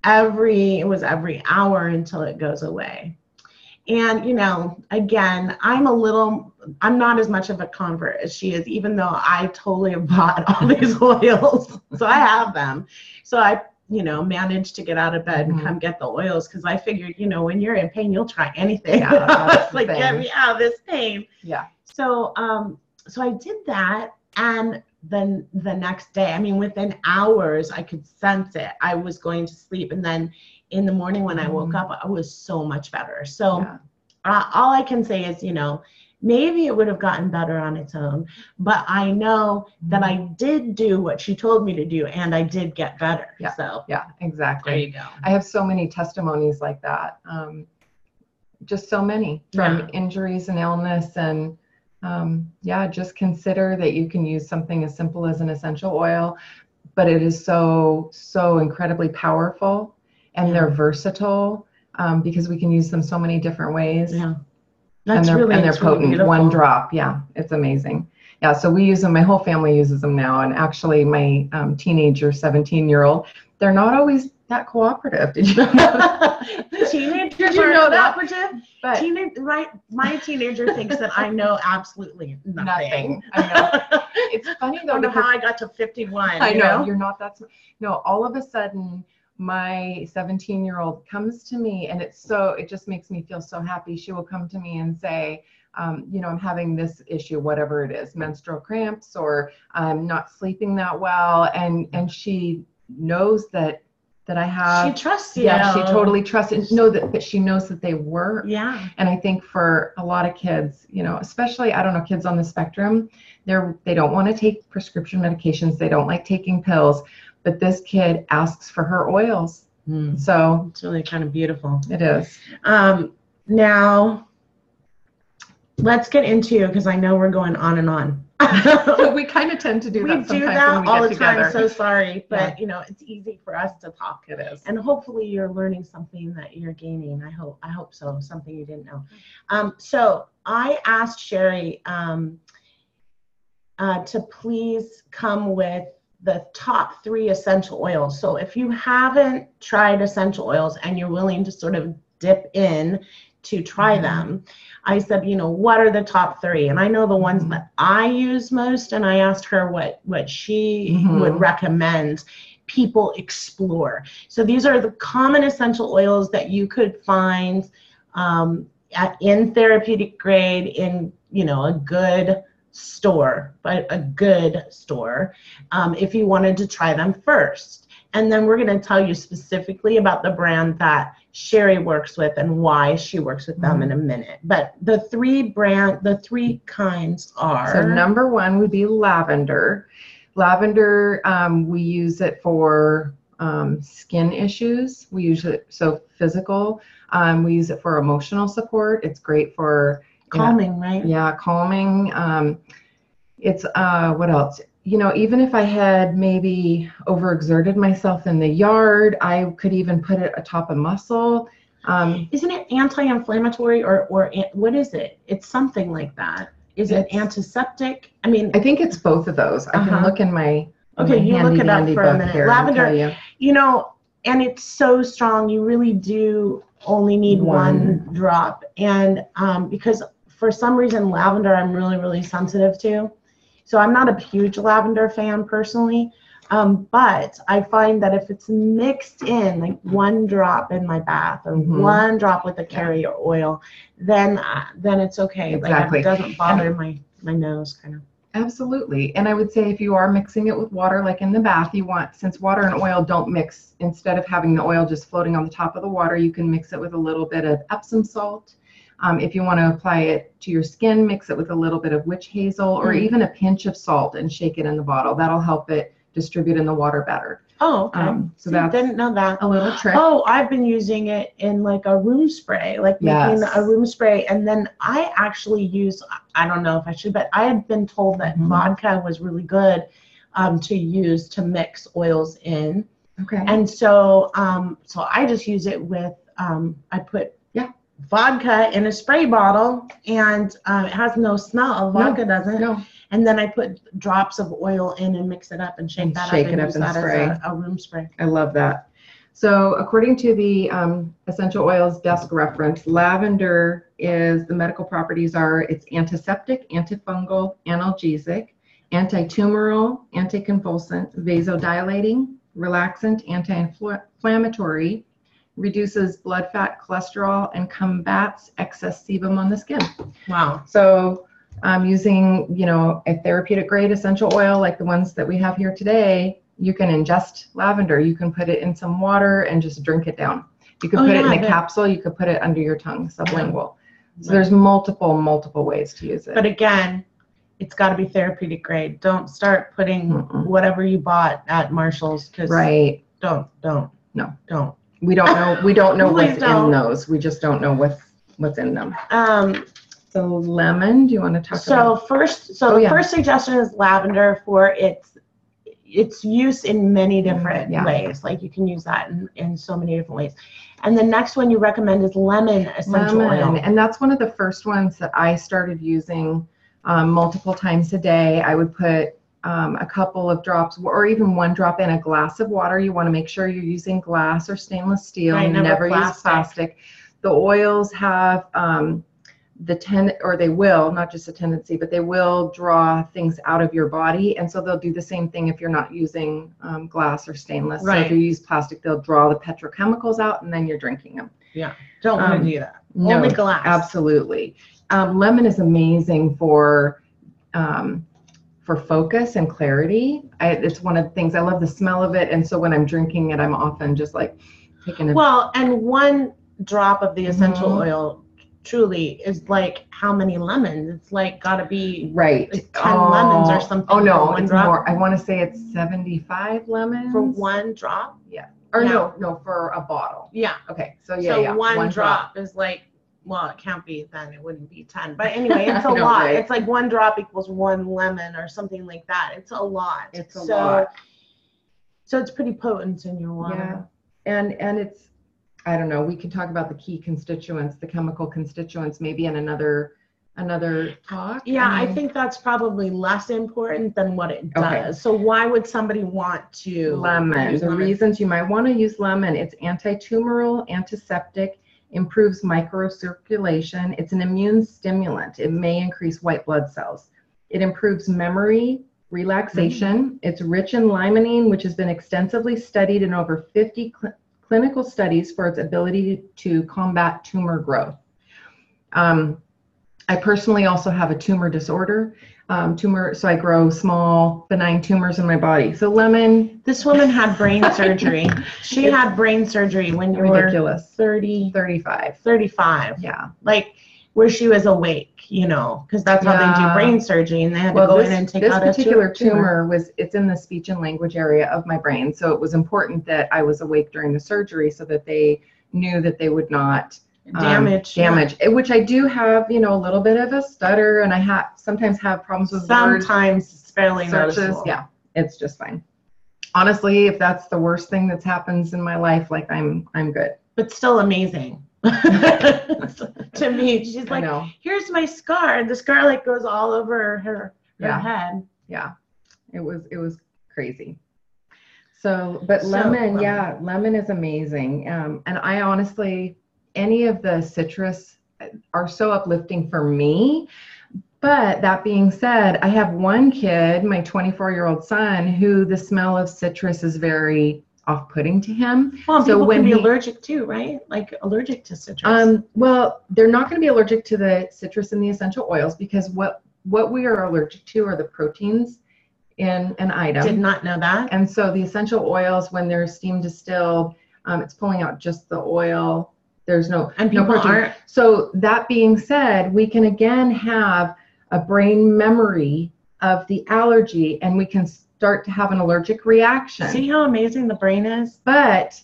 Speaker 1: It was every hour until it goes away. And, again, I'm not as much of a convert as she is, even though I totally have bought all these oils. So I have them. So I managed to get out of bed and come get the oils, because I figured, when you're in pain, you'll try anything. Like, get me out of this pain.
Speaker 2: Yeah.
Speaker 1: So I did that, and then the next day, within hours, I could sense it. I was going to sleep, and then in the morning when I woke up, I was so much better. So all I can say is, maybe it would have gotten better on its own, but I know that I did do what she told me to do, and I did get better.
Speaker 2: Yeah.
Speaker 1: So
Speaker 2: yeah, exactly.
Speaker 1: There you go.
Speaker 2: I have so many testimonies like that. Just so many from injuries and illness, and just consider that you can use something as simple as an essential oil, but it is so incredibly powerful, and they're versatile, because we can use them so many different ways.
Speaker 1: Yeah.
Speaker 2: And they're potent.
Speaker 1: Beautiful.
Speaker 2: One drop. Yeah, it's amazing. Yeah, so we use them. My whole family uses them now. And actually, my teenager, 17-year-old, they're not always that cooperative. Did you know that?
Speaker 1: Teenagers are cooperative? But my teenager thinks that I know absolutely nothing.
Speaker 2: I know. It's funny, though.
Speaker 1: I don't know how I got to 51.
Speaker 2: I know. You're not that smart. No, all of a sudden, my 17-year-old comes to me, and it just makes me feel so happy. She will come to me and say, I'm having this issue, whatever it is, menstrual cramps, or I'm not sleeping that well. And she knows that I have.
Speaker 1: She trusts you.
Speaker 2: Yeah, she totally trusts it. Know that she knows that they work.
Speaker 1: Yeah.
Speaker 2: And I think for a lot of kids, especially, kids on the spectrum, they don't want to take prescription medications. They don't like taking pills. But this kid asks for her oils. So
Speaker 1: it's really kind of beautiful.
Speaker 2: It is.
Speaker 1: Now, let's get into, because I know we're going on and on.
Speaker 2: We kind of tend to do that sometimes.
Speaker 1: We do that all the time.
Speaker 2: Together.
Speaker 1: So sorry. But, it's easy for us to talk.
Speaker 2: It is.
Speaker 1: And hopefully you're learning something that you're gaining. I hope so. Something you didn't know. So I asked Shari to please come with the top 3 essential oils. So if you haven't tried essential oils and you're willing to sort of dip in to try them, I said, what are the top 3? And I know the ones that I use most, and I asked her what she would recommend people explore. So these are the common essential oils that you could find in therapeutic grade in, a good store, but a good store, if you wanted to try them first. And then we're going to tell you specifically about the brand that Shari works with and why she works with them in a minute. But the 3 kinds are.
Speaker 2: So number 1 would be lavender. Lavender, we use it for skin issues. We use it, so physical. We use it for emotional support. It's great for
Speaker 1: calming, right?
Speaker 2: Yeah, calming. It's what else? You know, even if I had maybe overexerted myself in the yard, I could even put it atop a muscle.
Speaker 1: Isn't it anti-inflammatory or what is it? It's something like that. Is it antiseptic? I mean,
Speaker 2: I think it's both of those. I can look in my
Speaker 1: you look it up for a minute.
Speaker 2: here
Speaker 1: Lavender, you know, and it's so strong. You really do only need one drop, and because for some reason lavender I'm really, really sensitive to. So I'm not a huge lavender fan personally, but I find that if it's mixed in, like one drop in my bath or one drop with a carrier oil, then it's okay.
Speaker 2: Exactly.
Speaker 1: Like it doesn't bother my nose kind of.
Speaker 2: Absolutely. And I would say if you are mixing it with water, like in the bath, you want, since water and oil don't mix, instead of having the oil just floating on the top of the water, you can mix it with a little bit of Epsom salt. If you want to apply it to your skin, mix it with a little bit of witch hazel or even a pinch of salt and shake it in the bottle. That'll help it distribute in the water better.
Speaker 1: Oh, okay.
Speaker 2: So that's
Speaker 1: didn't know that.
Speaker 2: A little trick.
Speaker 1: Oh, I've been using it in like a room spray, like making a room spray. And then I actually use, I don't know if I should, but I had been told that vodka was really good to use to mix oils in.
Speaker 2: Okay.
Speaker 1: And so, so I just use it with, I put vodka in a spray bottle, and it has no smell. Vodka doesn't. No. And then I put drops of oil in and mix it up and shake that up and use that as a room spray.
Speaker 2: I love that. So according to the Essential Oils Desk Reference, lavender is, the medical properties are, it's antiseptic, antifungal, analgesic, anti-tumoral, anticonvulsant, vasodilating, relaxant, anti-inflammatory, reduces blood fat, cholesterol, and combats excess sebum on the skin.
Speaker 1: Wow.
Speaker 2: So using, you know, a therapeutic grade essential oil like the ones that we have here today, you can ingest lavender. You can put it in some water and just drink it down. You could put it in a capsule. You could put it under your tongue, sublingual. So there's multiple ways to use it.
Speaker 1: But again, it's got to be therapeutic grade. Don't start putting whatever you bought at Marshall's, because don't.
Speaker 2: We don't know what's in those. We just don't know what's in them. So lemon, do you want to talk about?
Speaker 1: The first suggestion is lavender for its use in many different ways. Like you can use that in so many different ways. And the next one you recommend is lemon essential oil.
Speaker 2: And that's one of the first ones that I started using multiple times a day. I would put a couple of drops or even one drop in a glass of water. You want to make sure you're using glass or stainless steel.
Speaker 1: Right,
Speaker 2: never use plastic. The oils have they will, not just a tendency, but they will draw things out of your body. And so they'll do the same thing if you're not using glass or stainless.
Speaker 1: Right.
Speaker 2: So if you use plastic, they'll draw the petrochemicals out and then you're drinking them.
Speaker 1: Yeah. Don't want to do that.
Speaker 2: No,
Speaker 1: only glass.
Speaker 2: Absolutely. Lemon is amazing for focus and clarity. It's one of the things, I love the smell of it. And so when I'm drinking it, I'm often just like taking a...
Speaker 1: and one drop of the essential oil truly is like how many lemons? It's like got to be like 10 lemons or something.
Speaker 2: Oh no, it's more. I want to say it's 75 lemons.
Speaker 1: For one drop?
Speaker 2: Yeah. Or no, for a bottle.
Speaker 1: Yeah.
Speaker 2: Okay. So
Speaker 1: one drop is like, well, it can't be then, it wouldn't be 10. But anyway, it's a lot. Right. It's like one drop equals one lemon or something like that. It's a lot.
Speaker 2: It's a lot.
Speaker 1: So it's pretty potent in your water.
Speaker 2: Yeah. And it's, I don't know, we can talk about the key constituents, the chemical constituents, maybe in another talk.
Speaker 1: Yeah, I think that's probably less important than what it does. Okay. So why would somebody want to
Speaker 2: use lemon? Reasons you might want to use lemon: it's anti-tumoral, antiseptic, improves microcirculation, it's an immune stimulant, it may increase white blood cells, it improves memory, relaxation, it's rich in limonene, which has been extensively studied in over 50 clinical studies for its ability to combat tumor growth. I personally also have a tumor disorder, so I grow small benign tumors in my body. So lemon.
Speaker 1: This woman had brain surgery. She had brain surgery when you were
Speaker 2: 35.
Speaker 1: 35.
Speaker 2: Yeah.
Speaker 1: Like where she was awake, you know, because that's how they do brain surgery, and they had to go in and take out
Speaker 2: this particular tumor it's in the speech and language area of my brain, so it was important that I was awake during the surgery so that they knew that they would not damage, which I do have, you know, a little bit of a stutter, and I sometimes have problems with
Speaker 1: sometimes it's fairly noticeable.
Speaker 2: Yeah, it's just fine. Honestly, if that's the worst thing that's happens in my life, like I'm good.
Speaker 1: But still amazing. To me, she's like, here's my scar. The scar like goes all over her head.
Speaker 2: Yeah, it was crazy. So, but lemon, lemon is amazing. And I honestly, any of the citrus are so uplifting for me. But that being said, I have one kid, my 24-year-old son, who the smell of citrus is very off-putting to him.
Speaker 1: Well, so people can be allergic too, right? Like allergic to citrus.
Speaker 2: Well, they're not going to be allergic to the citrus and the essential oils, because what we are allergic to are the proteins in an item.
Speaker 1: Did not know that.
Speaker 2: And so the essential oils, when they're steam distilled, it's pulling out just the oil. There's no protein. So that being said, we can again have a brain memory of the allergy, and we can start to have an allergic reaction.
Speaker 1: See how amazing the brain is?
Speaker 2: But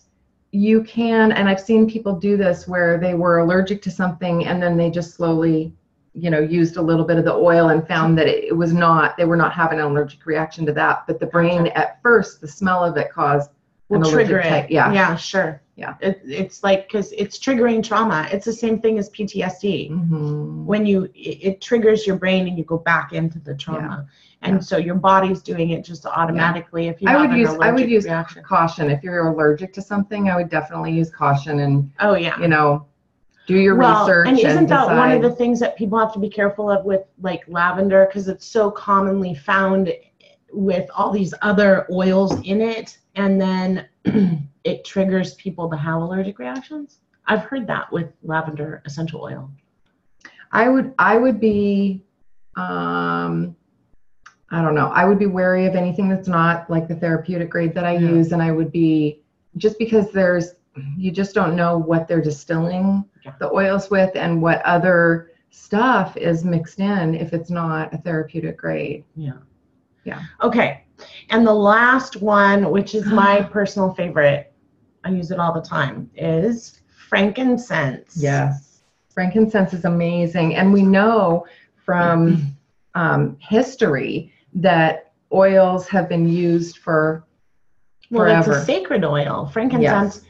Speaker 2: you can, and I've seen people do this where they were allergic to something and then they just slowly, you know, used a little bit of the oil and found that they were not having an allergic reaction to that. But the brain at first, the smell of it caused
Speaker 1: will trigger it.
Speaker 2: Yeah,
Speaker 1: sure.
Speaker 2: Yeah.
Speaker 1: It's like, because it's triggering trauma. It's the same thing as PTSD.
Speaker 2: Mm-hmm.
Speaker 1: When it triggers your brain and you go back into the trauma. And so your body's doing it just automatically. If you have
Speaker 2: I would use
Speaker 1: reaction.
Speaker 2: caution. If you're allergic to something, I would definitely use caution and you know, do your research.
Speaker 1: And isn't that one of the things that people have to be careful of with like lavender, because it's so commonly found with all these other oils in it, and then it triggers people to have allergic reactions? I've heard that with lavender essential oil.
Speaker 2: I would be I don't know. I would be wary of anything that's not like the therapeutic grade that I use, and I would be, just because you just don't know what they're distilling the oils with and what other stuff is mixed in if it's not a therapeutic grade. Yeah.
Speaker 1: Okay. And the last one, which is my personal favorite, I use it all the time, is frankincense.
Speaker 2: Yes. Frankincense is amazing. And we know from history that oils have been used for forever.
Speaker 1: It's a sacred oil. Frankincense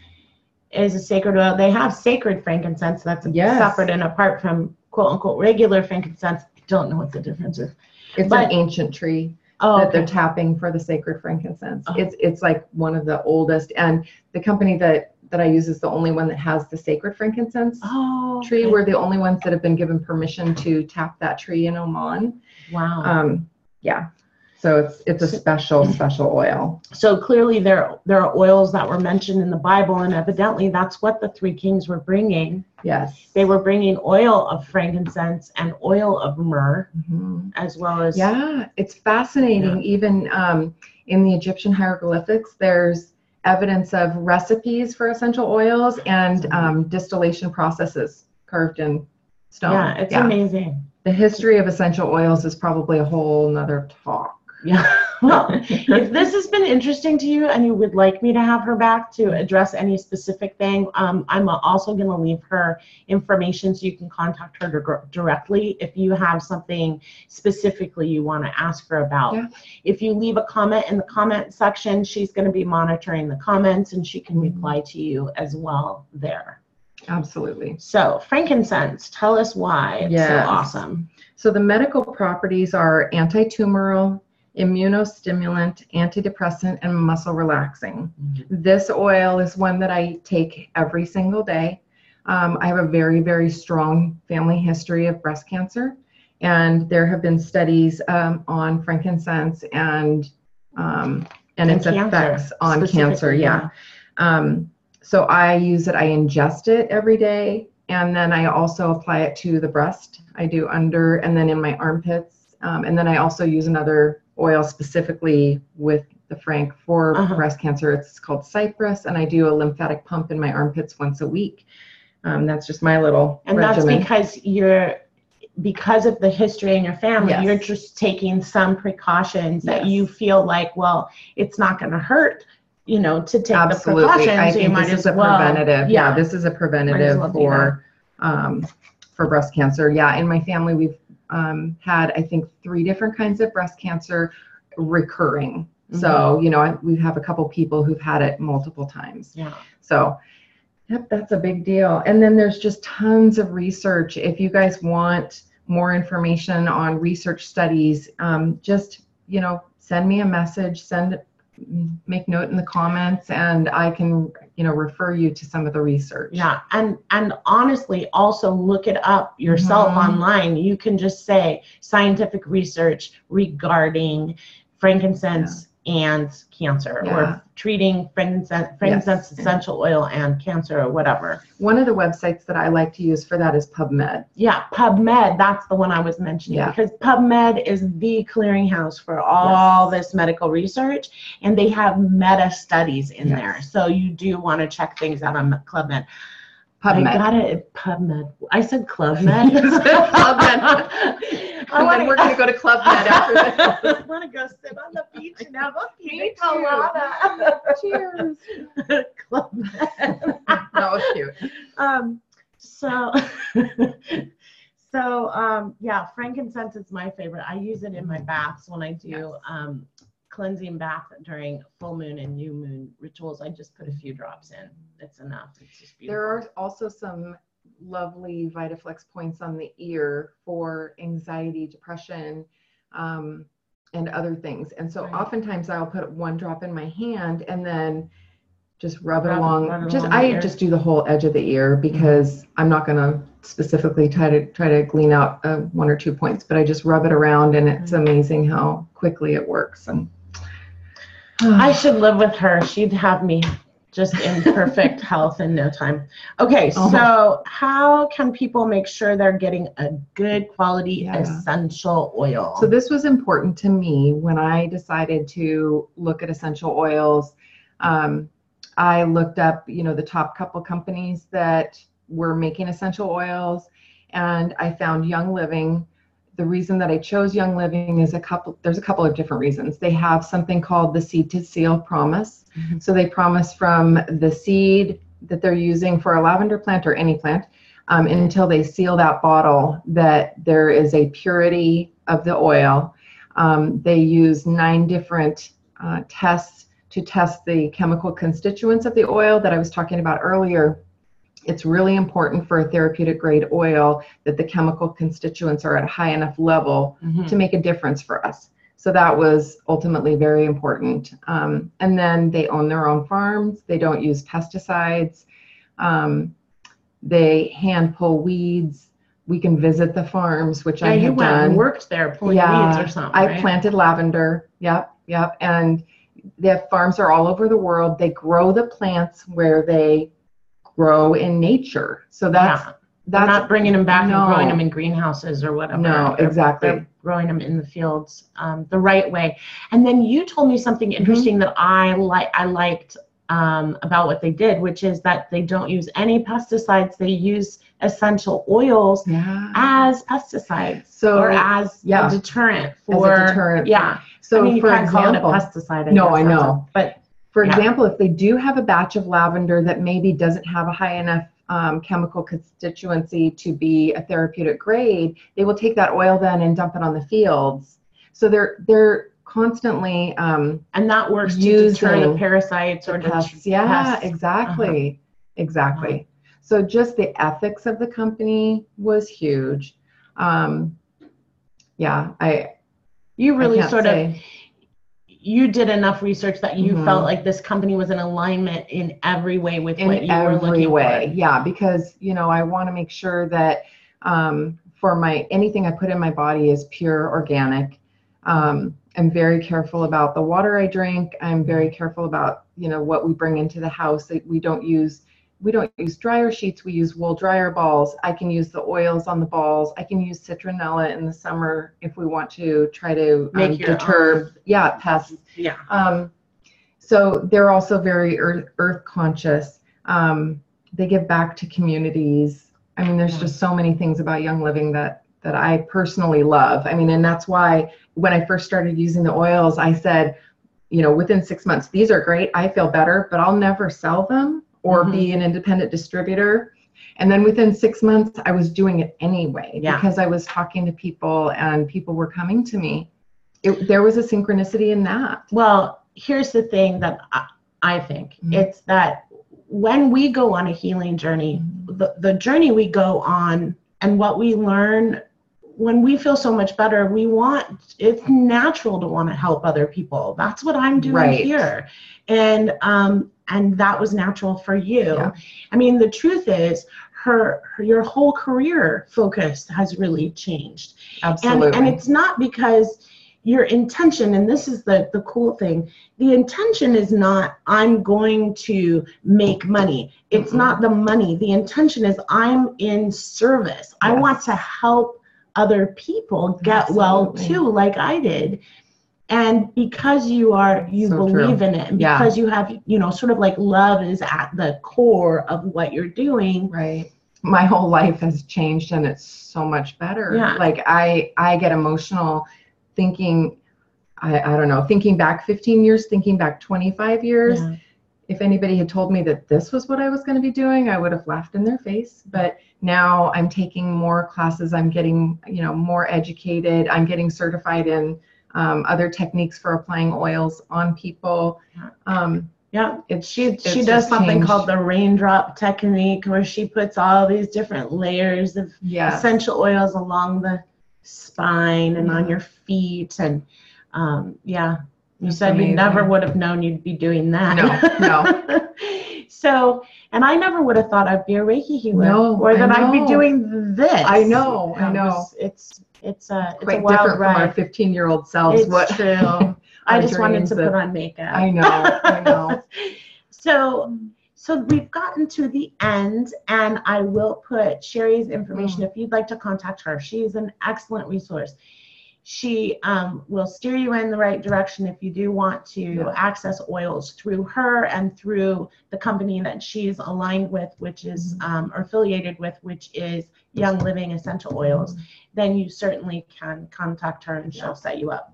Speaker 1: is a sacred oil. They have sacred frankincense that's separate and apart from quote unquote regular frankincense. I don't know what the difference is.
Speaker 2: It's an ancient tree that they're tapping for the sacred frankincense. It's like one of the oldest, and the company that I use is the only one that has the sacred frankincense tree. We're the only ones that have been given permission to tap that tree in Oman.
Speaker 1: Wow.
Speaker 2: So it's a special oil.
Speaker 1: So clearly there are oils that were mentioned in the Bible, and evidently that's what the three kings were bringing.
Speaker 2: Yes.
Speaker 1: They were bringing oil of frankincense and oil of myrrh, as well as...
Speaker 2: Yeah, it's fascinating. Even in the Egyptian hieroglyphics, there's evidence of recipes for essential oils and distillation processes carved in stone.
Speaker 1: Yeah, it's amazing.
Speaker 2: The history of essential oils is probably a whole nother talk.
Speaker 1: Yeah. Well, if this has been interesting to you and you would like me to have her back to address any specific thing, I'm also going to leave her information so you can contact her directly if you have something specifically you want to ask her about. Yeah. If you leave a comment in the comment section, she's going to be monitoring the comments and she can reply to you as well there.
Speaker 2: Absolutely.
Speaker 1: So frankincense, tell us why it's so awesome.
Speaker 2: So the medical properties are anti-tumoral, immunostimulant, antidepressant, and muscle relaxing. This oil is one that I take every single day. I have a very, very strong family history of breast cancer, and there have been studies on frankincense and its effects on cancer. Yeah. So I use it, I ingest it every day, and then I also apply it to the breast. I do under and then in my armpits, and then I also use another oil specifically with the frank for breast cancer. It's called cypress, and I do a lymphatic pump in my armpits once a week. That's just my little
Speaker 1: And
Speaker 2: regimen.
Speaker 1: that's because of the history in your family,
Speaker 2: Yes.
Speaker 1: you're just taking some precautions that
Speaker 2: Yes.
Speaker 1: you feel like, well, it's not going to hurt, to take
Speaker 2: Absolutely.
Speaker 1: the precautions.
Speaker 2: I
Speaker 1: so you
Speaker 2: think
Speaker 1: might
Speaker 2: this is
Speaker 1: as
Speaker 2: a
Speaker 1: well.
Speaker 2: preventative. Yeah, this is a
Speaker 1: Might as
Speaker 2: preventative
Speaker 1: well do
Speaker 2: for breast cancer. Yeah, in my family, we've had, I think, 3 different kinds of breast cancer recurring. So, we have a couple people who've had it multiple times.
Speaker 1: Yeah.
Speaker 2: So, yep, that's a big deal. And then there's just tons of research. If you guys want more information on research studies, just, send me a message, make note in the comments, and I can, refer you to some of the research.
Speaker 1: Yeah. And honestly, also look it up yourself online. You can just say scientific research regarding frankincense and cancer, or treating frankincense essential oil and cancer, or whatever.
Speaker 2: One of the websites that I like to use for that is PubMed.
Speaker 1: Yeah, PubMed, that's the one I was mentioning, because PubMed is the clearinghouse for all this medical research, and they have meta studies in there. So you do want to check things out on PubMed.
Speaker 2: PubMed.
Speaker 1: I got it. PubMed. I said ClubMed.
Speaker 2: PubMed. And then we're going to go to Club Med after this.
Speaker 1: I want to go sit on the beach and have a pina colada.
Speaker 2: Cheers.
Speaker 1: Club Med.
Speaker 2: That was cute.
Speaker 1: Yeah, frankincense is my favorite. I use it in my baths when I do cleansing bath during full moon and new moon rituals. I just put a few drops in. It's enough. It's just beautiful.
Speaker 2: There are also some lovely VitaFlex points on the ear for anxiety, depression, and other things. And so oftentimes I'll put 1 drop in my hand and then just rub it along. I just do the whole edge of the ear, because I'm not going to specifically try to glean out 1 or 2 points, but I just rub it around, and it's amazing how quickly it works. And
Speaker 1: I should live with her. She'd have me just in perfect health in no time. Okay, so how can people make sure they're getting a good quality essential oil?
Speaker 2: So this was important to me when I decided to look at essential oils. I looked up, the top couple companies that were making essential oils, and I found Young Living. The reason that I chose Young Living is there's a couple of different reasons. They have something called the seed to seal promise. So they promise from the seed that they're using for a lavender plant or any plant until they seal that bottle that there is a purity of the oil. They use 9 different tests to test the chemical constituents of the oil that I was talking about earlier. It's really important for a therapeutic grade oil that the chemical constituents are at a high enough level to make a difference for us. So that was ultimately very important. And then they own their own farms. They don't use pesticides. They hand pull weeds. We can visit the farms, which I have done.
Speaker 1: And worked there pulling weeds or something.
Speaker 2: I planted lavender. Yep. And the farms are all over the world. They grow the plants where they grow in nature. So that's
Speaker 1: not bringing them back and growing them in greenhouses or whatever.
Speaker 2: No, exactly.
Speaker 1: They're growing them in the fields the right way. And then you told me something interesting that I liked about what they did, which is that they don't use any pesticides. They use essential oils as pesticides, or as a deterrent for
Speaker 2: So
Speaker 1: I mean, you
Speaker 2: for
Speaker 1: can't
Speaker 2: example,
Speaker 1: call it a pesticide.
Speaker 2: I know.
Speaker 1: But
Speaker 2: for example, if they do have a batch of lavender that maybe doesn't have a high enough chemical constituency to be a therapeutic grade, they will take that oil then and dump it on the fields. So they're constantly
Speaker 1: and that works to deter the parasites or
Speaker 2: pests.
Speaker 1: Pests.
Speaker 2: Exactly. So just the ethics of the company was huge.
Speaker 1: You did enough research that you felt like this company was in alignment in every way with what you were looking for.
Speaker 2: Yeah, because I want to make sure that for anything I put in my body is pure organic. I'm very careful about the water I drink. I'm very careful about what we bring into the house. We don't use dryer sheets. We use wool dryer balls. I can use the oils on the balls. I can use citronella in the summer if we want to try to deter pests.
Speaker 1: Yeah.
Speaker 2: So they're also very earth conscious. they give back to communities. I mean, there's just so many things about Young Living that I personally love. I mean, and that's why when I first started using the oils, I said, you know, within 6 months, these are great. I feel better, but I'll never sell them or be an independent distributor. And then within 6 months, I was doing it anyway because I was talking to people and people were coming to me. There was a synchronicity in that.
Speaker 1: Well, here's the thing that I think. It's that when we go on a healing journey, the journey we go on and what we learn, when we feel so much better, it's natural to want to help other people. That's what I'm doing here. And that was natural for you. Yeah. I mean, the truth is your whole career focus has really changed.
Speaker 2: Absolutely.
Speaker 1: And it's not because your intention, and this is the cool thing, the intention is not, I'm going to make money. It's not the money. The intention is I'm in service. Yes. I want to help other people get well too, like I did. And because you believe in it, and because you have, you know, sort of like love is at the core of what you're doing.
Speaker 2: Right. My whole life has changed and it's so much better. Yeah. Like I get emotional thinking, I don't know, thinking back 15 years, thinking back 25 years. Yeah. If anybody had told me that this was what I was going to be doing, I would have laughed in their face. But now I'm taking more classes. I'm getting, you know, more educated. I'm getting certified in other techniques for applying oils on people.
Speaker 1: She does something called the raindrop technique, where she puts all these different layers of essential oils along the spine and on your feet. And you said amazing. You never would have known you'd be doing that.
Speaker 2: No.
Speaker 1: So, and I never would have thought I'd be a Reiki healer, or that I'd be doing this.
Speaker 2: I know.
Speaker 1: It's
Speaker 2: quite
Speaker 1: a wild
Speaker 2: different
Speaker 1: ride.
Speaker 2: From our 15-year-old selves.
Speaker 1: It's true. I just wanted to put on makeup.
Speaker 2: I know.
Speaker 1: So we've gotten to the end, and I will put Shari's information if you'd like to contact her. She's an excellent resource. She will steer you in the right direction if you do want to access oils through her and through the company that she's aligned with, which is or affiliated with, which is Young Living Essential Oils. Then you certainly can contact her and she'll set you up.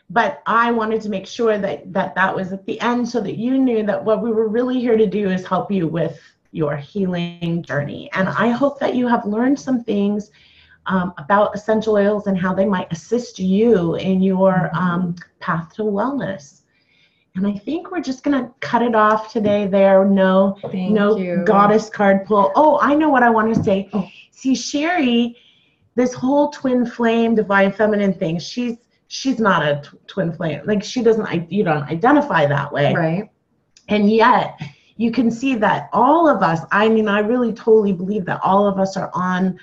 Speaker 1: But I wanted to make sure that was at the end, so that you knew that what we were really here to do is help you with your healing journey. And I hope that you have learned some things about essential oils and how they might assist you in your path to wellness. And I think we're just going to cut it off today there. No goddess card pull. Oh, I know what I want to say. Oh. See, Shari, this whole twin flame, divine feminine thing, she's not a twin flame. Like you don't identify that way.
Speaker 2: Right.
Speaker 1: And yet you can see that all of us, I mean, I really totally believe that all of us are on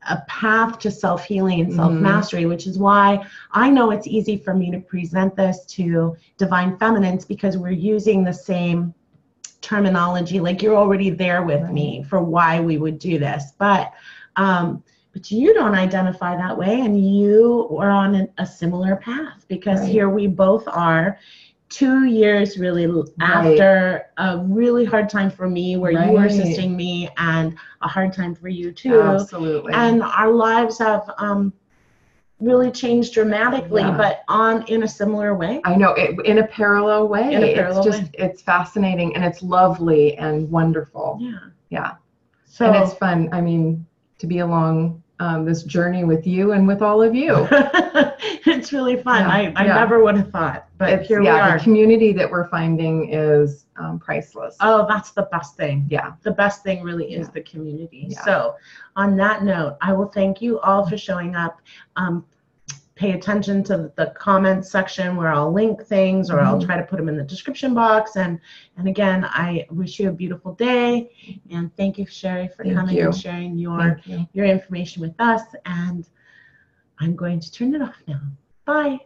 Speaker 1: a path to self-healing and self-mastery, which is why I know it's easy for me to present this to divine feminines, because we're using the same terminology. Like you're already there with me for why we would do this, but you don't identify that way, and you are on a similar path, because here we both are 2 years really after a really hard time for me, where you were assisting me, and a hard time for you too.
Speaker 2: Absolutely.
Speaker 1: And our lives have really changed dramatically, but in a similar way.
Speaker 2: I know, in a parallel way. It's fascinating, and it's lovely and wonderful. Yeah. So, and it's fun. I mean, to be along this journey with you and with all of you.
Speaker 1: It's really fun. I never would have thought, but here we are.
Speaker 2: The community that we're finding is priceless.
Speaker 1: Oh, that's the best thing.
Speaker 2: Yeah.
Speaker 1: The best thing really is the community. Yeah. So on that note, I will thank you all for showing up. Pay attention to the comments section, where I'll link things, or I'll try to put them in the description box. And again, I wish you a beautiful day. And thank you, Shari, for coming and sharing your information with us. And I'm going to turn it off now. Bye.